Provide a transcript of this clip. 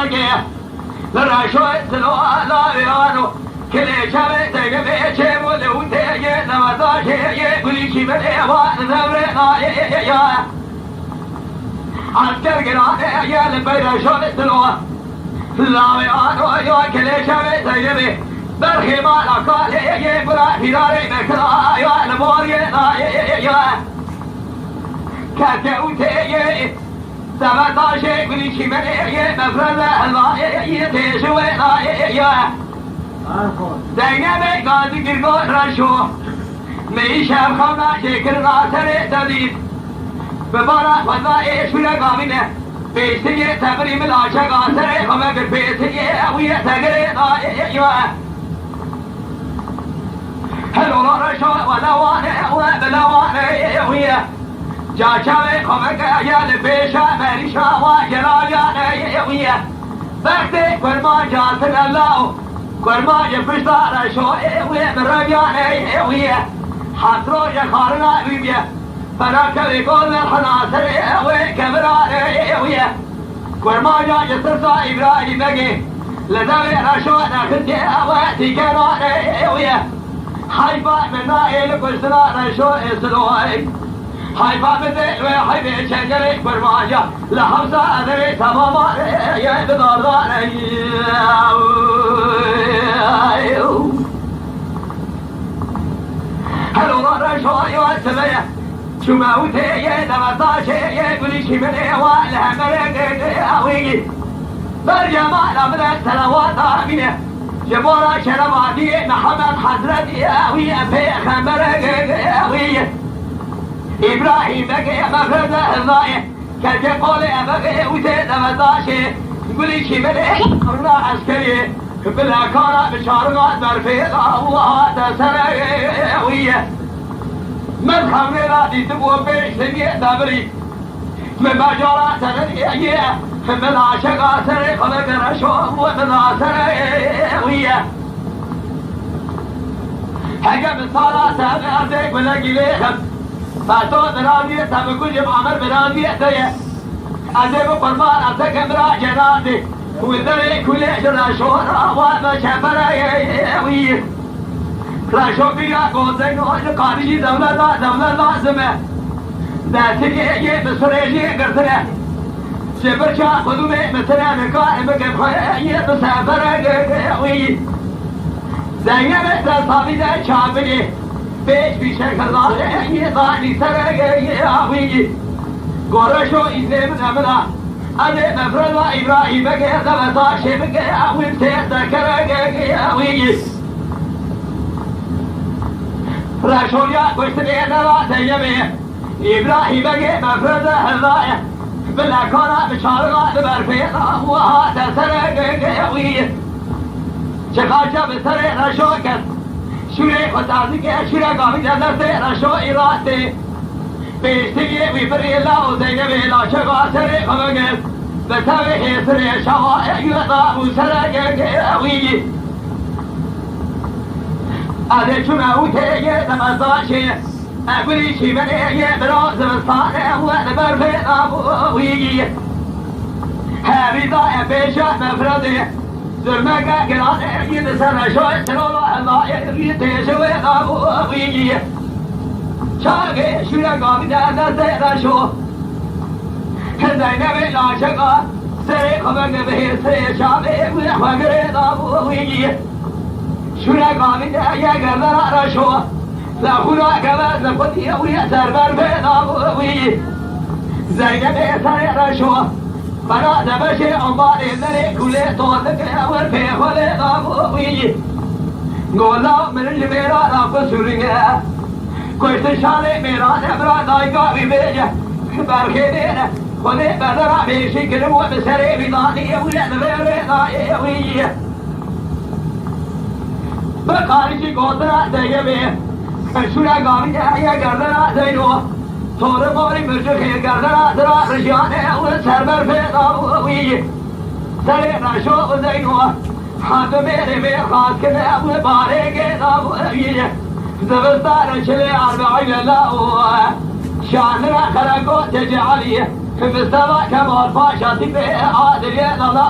مگه لراشوی سلو لا بیانو کلی چاوی تگه چه مولون تگه نمازاشه یه گلی چی بده وان زبره نایه یا عسكر گرانه یه لبیراشوی سلو لا بیانو یا کلی چاوی تگه برخی مالا کاله یه برا فیراری بکرا یا لبوری نایه یا کته اوته یه سبتاشه گلی چی بده یه مفرد هلوایه یه تیشوی نایه یا زینب گازی گرگو رشو میشم خونا شکر ناصر دادید ببارا وضعی شوره گامینه پیستی تبریم لاشا گاسر خمه بر پیستی اویه تگره نایه یوه هلو رشو ولوانه و بلوانه اویه جاچاوه خمه که یال پیشا مریشا و جراجانه اویه وقتی کرما جاسر الله کرما جفشتار شوئے ہوئے براجانے ہوئے حسرو جخارنا بیبیے فراکوی گول الحناصر ہوئے کبرانے ہوئے کرما جا جسرسا ابراہیم بگی لذوی رشو نخدی ہوئے تکرانے ہوئے حیفا من نائل کشتنا رشو اسلوئے حیفا من دلوے حیفی چنگلی کرما جا لحفظہ ادری تماما یہ بداردانے هلو رشوي والسبية شو موتي يا دمطاشي يا قولي شي من ايوالها مرقت اوي بالجمال من السلوات امينة جبورا شرباتي محمد حضرتي اوي افيخ مرقت اوي ابراهيم بقي مفرد الضايع كالجي قولي بقي وتي دمطاشي قولي شي من ايوالها عسكري بلا كان بشارقات برفيقة الله تسرعوية من خمري لا دي تبوه بيش سنية دبري من بجارة سنية من عشقة سري خلق رشوه ومن سرعوية حقا من صالة سابقاتك ولقي ليهم فاتو برادية سابقو جب عمر برادية ديه أزيبو قربان أتك امرا جنادي وذري كل اجر شورا وما شفر يوي راشو بيا قوزين قارجي دولة لازمة ذاتي بسريجي قرطنة شبر شا خدومي مثلا مكائم كبخي بسافر يوي زينب تصابي ذا شابني بيش بيشك الله يضاني سر يوي قرشو إذن من أمرا أنا مفرد إبراهيم بقى دمطاشي بقى أول تذكر قوي رشول يا قشتني نرى تيمي إبراهيم بقى مفرد هلاية بالأكونا بشارقة برفيقة وهذا سرق قوي شخاشة بسرق رشوكت شوري خطازك شوري قامي جلسي رشو إراتي بيشتكي ويبري الله زينبي لا شغا سري خمقت بسوي سري شغا يقضى وسرق قوي أذي شما وتيجي دمزاشي أقولي شي من إيه براز مصانع وأدبر في أبوي هابي ضايع بيشا مفردي زرمك قران يدسر شوي سلولا الله يتيشوي أبوي شاقي شوية قامي دانا سيدا شو زينب العاشقة سري خبق به سري شابي وقري أبوي شوية قامي دانا قرر رشو لا خلا كبر زفتي ويا سربر بين أبوي زينب سري رشو بنا دبشي عمار الذي كل طولك أول في خلق أبوي قولا من الميرا رب سوريا كويس شالي ميرا نبرا دايقا بيجا برخي دينا خذي بدرا بيشي كلمو بسري بضاني ويا نبري ضايوي بقارشي قوتنا زيبي شورا قامي يا قردنا زينو طور موري مرجخي قردنا زرا رجاني وسربر في ضاوي سري نشو زينو حد ميري مي خاص كده وبارك ضاوي زبستان شلي 40 لا شاننا خلقو تجعلي Mustafa Kemal Paşa tipi adil ye lala